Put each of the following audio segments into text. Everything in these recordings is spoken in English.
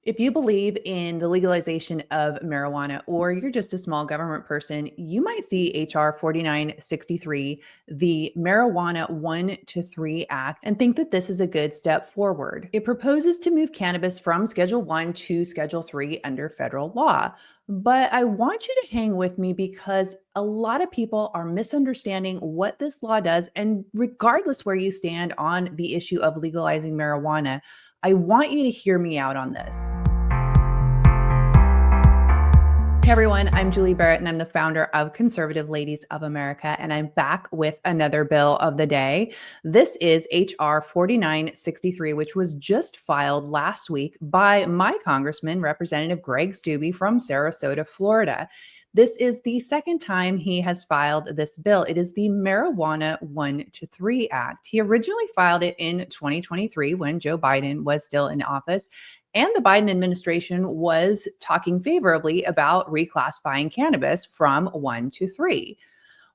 If you believe in the legalization of marijuana or you're just a small government person, you might see HR 4963, the Marijuana 1 to 3 Act, and think that this is a good step forward. It proposes to move cannabis from Schedule 1 to Schedule 3 under federal law. But I want you to hang with me because a lot of people are misunderstanding what this law does. And regardless where you stand on the issue of legalizing marijuana, I want you to hear me out on this. Hey everyone, I'm Julie Barrett and I'm the founder of Conservative Ladies of America, and I'm back with another bill of the day. This is HR 4963, which was just filed last week by my Congressman, Representative Greg Steube from Sarasota, Florida. This is the second time he has filed this bill. It is the Marijuana 1 to 3 Act. He originally filed it in 2023 when Joe Biden was still in office. And the Biden administration was talking favorably about reclassifying cannabis from 1 to 3.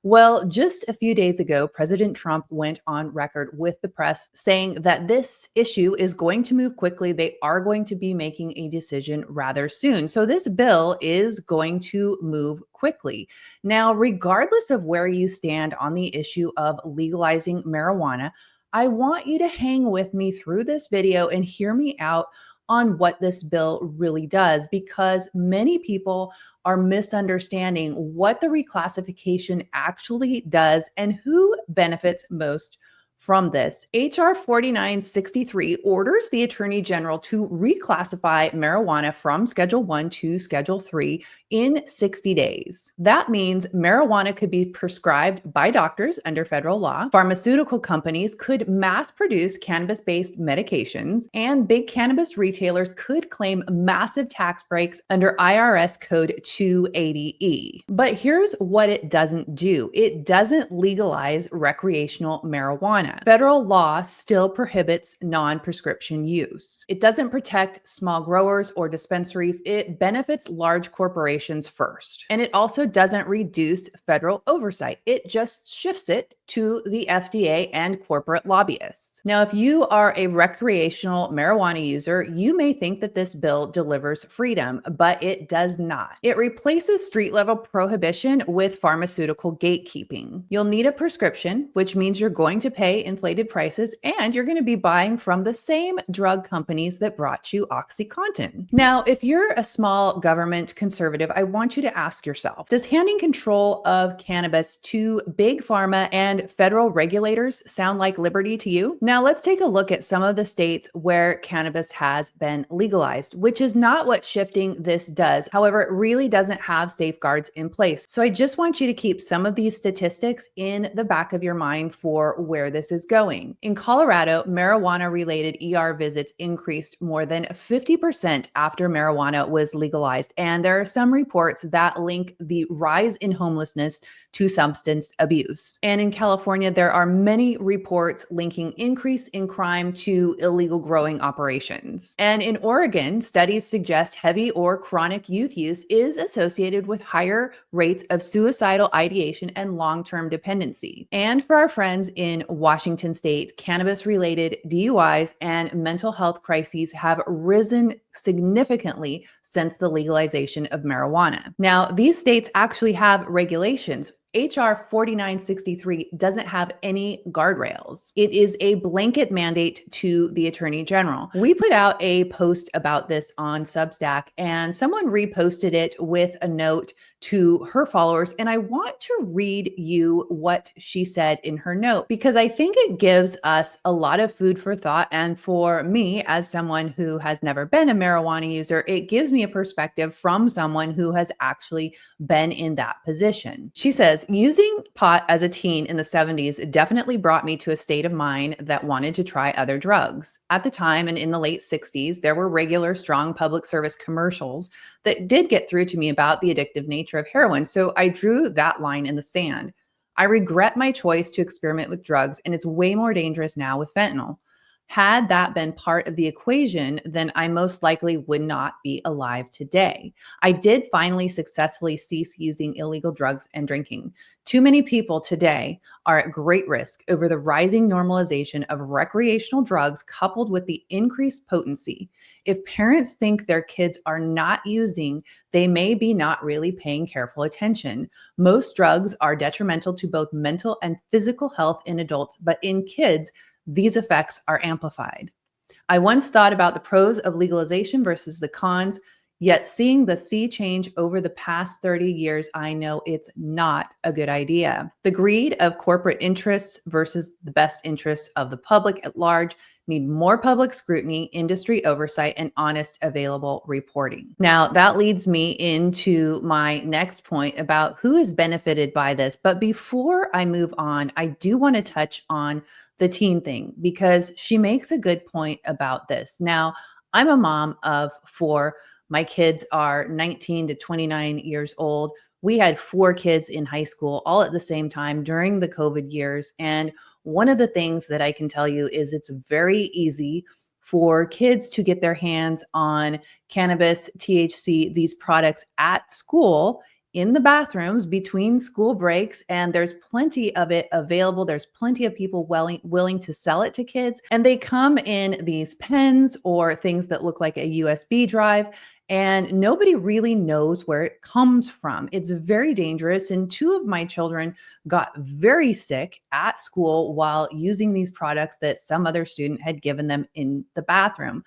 Well, just a few days ago, President Trump went on record with the press saying that this issue is going to move quickly. They are going to be making a decision rather soon. So this bill is going to move quickly. Now, regardless of where you stand on the issue of legalizing marijuana, I want you to hang with me through this video and hear me out on what this bill really does, because many people are misunderstanding what the reclassification actually does and who benefits most from this. HR 4963 orders the Attorney General to reclassify marijuana from Schedule 1 to Schedule 3 in 60 days. That means marijuana could be prescribed by doctors under federal law, pharmaceutical companies could mass produce cannabis-based medications, and big cannabis retailers could claim massive tax breaks under IRS Code 280E. But here's what it doesn't do. It doesn't legalize recreational marijuana. Federal law still prohibits non-prescription use. It doesn't protect small growers or dispensaries. It benefits large corporations first. And it also doesn't reduce federal oversight. It just shifts it to the FDA and corporate lobbyists. Now, if you are a recreational marijuana user, you may think that this bill delivers freedom, but it does not. It replaces street-level prohibition with pharmaceutical gatekeeping. You'll need a prescription, which means you're going to pay inflated prices, and you're going to be buying from the same drug companies that brought you OxyContin. Now, if you're a small government conservative, I want you to ask yourself, does handing control of cannabis to big pharma and federal regulators sound like liberty to you? Now, let's take a look at some of the states where cannabis has been legalized, which is not what shifting this does. However, it really doesn't have safeguards in place. So I just want you to keep some of these statistics in the back of your mind for where this is going. In Colorado, marijuana-related ER visits increased more than 50% after marijuana was legalized, and there are some reports that link the rise in homelessness to substance abuse. And in California, there are many reports linking increase in crime to illegal growing operations. And in Oregon, studies suggest heavy or chronic youth use is associated with higher rates of suicidal ideation and long-term dependency. And for our friends in Washington state, cannabis-related DUIs and mental health crises have risen significantly since the legalization of marijuana. Now, these states actually have regulations. HR 4963 doesn't have any guardrails. It is a blanket mandate to the Attorney General. We put out a post about this on Substack, and someone reposted it with a note to her followers. And I want to read you what she said in her note, because I think it gives us a lot of food for thought. And for me, as someone who has never been a marijuana user, it gives me a perspective from someone who has actually been in that position. She says, using pot as a teen in the 70s definitely brought me to a state of mind that wanted to try other drugs. At the time and in the late 60s, there were regular, strong public service commercials that did get through to me about the addictive nature of heroin, so I drew that line in the sand. I regret my choice to experiment with drugs, and it's way more dangerous now with fentanyl. Had that been part of the equation, then I most likely would not be alive today. I did finally successfully cease using illegal drugs and drinking. Too many people today are at great risk over the rising normalization of recreational drugs coupled with the increased potency. If parents think their kids are not using, they may be not really paying careful attention. Most drugs are detrimental to both mental and physical health in adults, but in kids, these effects are amplified. I once thought about the pros of legalization versus the cons, yet seeing the sea change over the past 30 years, I know it's not a good idea. The greed of corporate interests versus the best interests of the public at large need more public scrutiny, industry oversight, and honest, available reporting. Now, that leads me into my next point about who is benefited by this. But before I move on, I do want to touch on the teen thing because she makes a good point about this. Now, I'm a mom of four. My kids are 19 to 29 years old. We had four kids in high school all at the same time during the COVID years. And one of the things that I can tell you is it's very easy for kids to get their hands on cannabis, THC, these products at school in the bathrooms between school breaks, and there's plenty of it available. There's plenty of people willing to sell it to kids, and they come in these pens or things that look like a USB drive, and nobody really knows where it comes from. It's very dangerous, and two of my children got very sick at school while using these products that some other student had given them in the bathroom.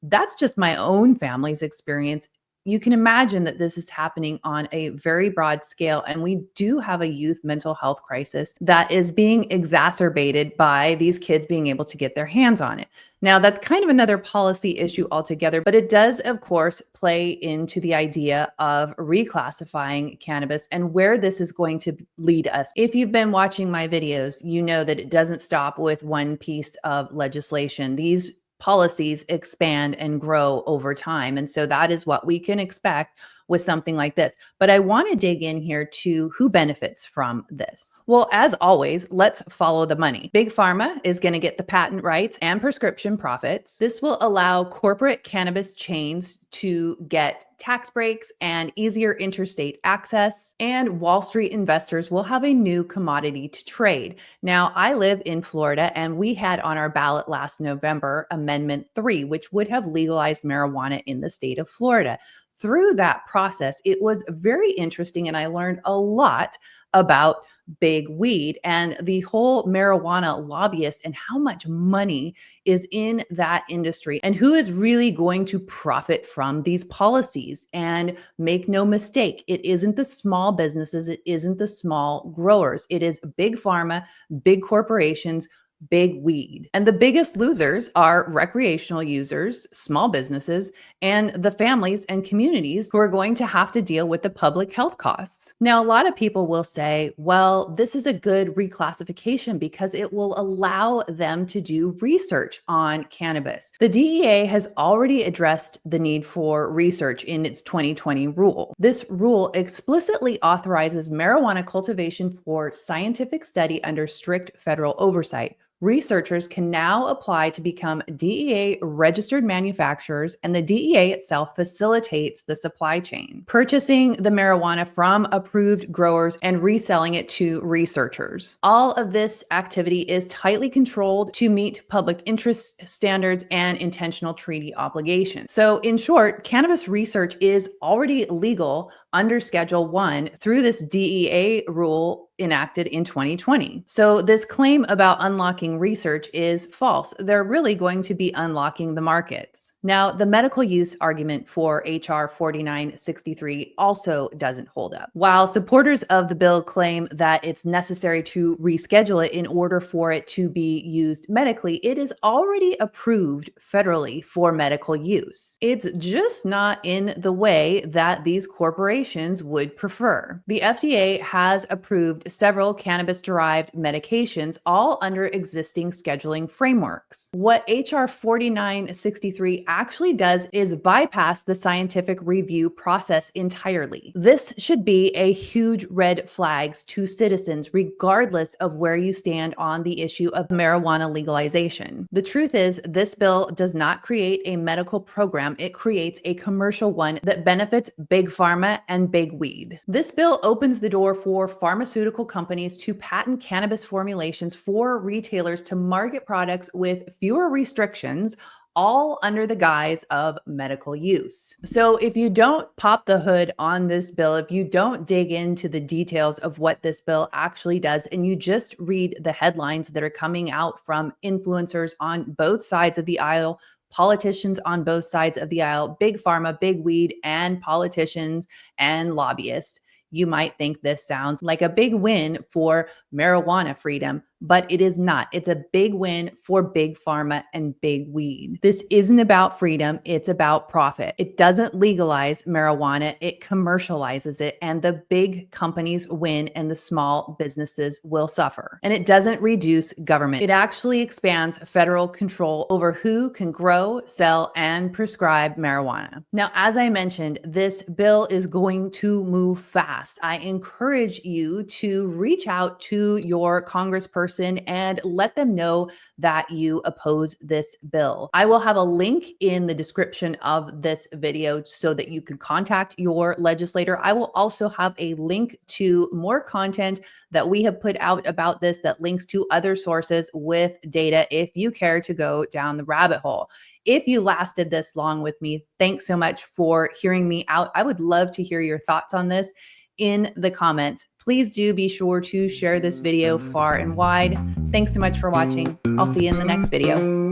That's just my own family's experience. You can imagine that this is happening on a very broad scale. And we do have a youth mental health crisis that is being exacerbated by these kids being able to get their hands on it. Now, that's kind of another policy issue altogether, but it does, of course, play into the idea of reclassifying cannabis and where this is going to lead us. If you've been watching my videos, you know that it doesn't stop with one piece of legislation. These policies expand and grow over time. And so that is what we can expect with something like this. But I want to dig in here to who benefits from this. Well, as always, let's follow the money. Big Pharma is going to get the patent rights and prescription profits. This will allow corporate cannabis chains to get tax breaks and easier interstate access, and Wall Street investors will have a new commodity to trade. Now, I live in Florida, and we had on our ballot last November Amendment 3, which would have legalized marijuana in the state of Florida. Through that process, it was very interesting, and I learned a lot about big weed and the whole marijuana lobbyist and how much money is in that industry and who is really going to profit from these policies. And make no mistake, it isn't the small businesses, it isn't the small growers, it is big pharma, big corporations, big weed. And the biggest losers are recreational users, small businesses, and the families and communities who are going to have to deal with the public health costs. Now, a lot of people will say, well, this is a good reclassification because it will allow them to do research on cannabis. The DEA has already addressed the need for research in its 2020 rule. This rule explicitly authorizes marijuana cultivation for scientific study under strict federal oversight. Researchers can now apply to become DEA registered manufacturers, and the DEA itself facilitates the supply chain, purchasing the marijuana from approved growers and reselling it to researchers. All of this activity is tightly controlled to meet public interest standards and intentional treaty obligations. So, in short, cannabis research is already legal under Schedule 1 through this DEA rule enacted in 2020. So this claim about unlocking research is false. They're really going to be unlocking the markets. Now, the medical use argument for HR 4963 also doesn't hold up. While supporters of the bill claim that it's necessary to reschedule it in order for it to be used medically, it is already approved federally for medical use. It's just not in the way that these corporations corporations would prefer. The FDA has approved several cannabis-derived medications, all under existing scheduling frameworks. What H.R. 4963 actually does is bypass the scientific review process entirely. This should be a huge red flags to citizens, regardless of where you stand on the issue of marijuana legalization. The truth is, this bill does not create a medical program, it creates a commercial one that benefits big pharma and big weed. This bill opens the door for pharmaceutical companies to patent cannabis formulations for retailers to market products with fewer restrictions, all under the guise of medical use. So if you don't pop the hood on this bill, if you don't dig into the details of what this bill actually does, and you just read the headlines that are coming out from influencers on both sides of the aisle, politicians on both sides of the aisle, big pharma, big weed, and politicians and lobbyists, you might think this sounds like a big win for marijuana freedom, but it is not. It's a big win for big pharma and big weed. This isn't about freedom, it's about profit. It doesn't legalize marijuana, it commercializes it, and the big companies win and the small businesses will suffer. And it doesn't reduce government. It actually expands federal control over who can grow, sell, and prescribe marijuana. Now, as I mentioned, this bill is going to move fast. I encourage you to reach out to your congressperson and let them know that you oppose this bill. I will have a link in the description of this video so that you can contact your legislator. I will also have a link to more content that we have put out about this that links to other sources with data if you care to go down the rabbit hole. If you lasted this long with me, thanks so much for hearing me out. I would love to hear your thoughts on this in the comments. Please do be sure to share this video far and wide. Thanks so much for watching. I'll see you in the next video.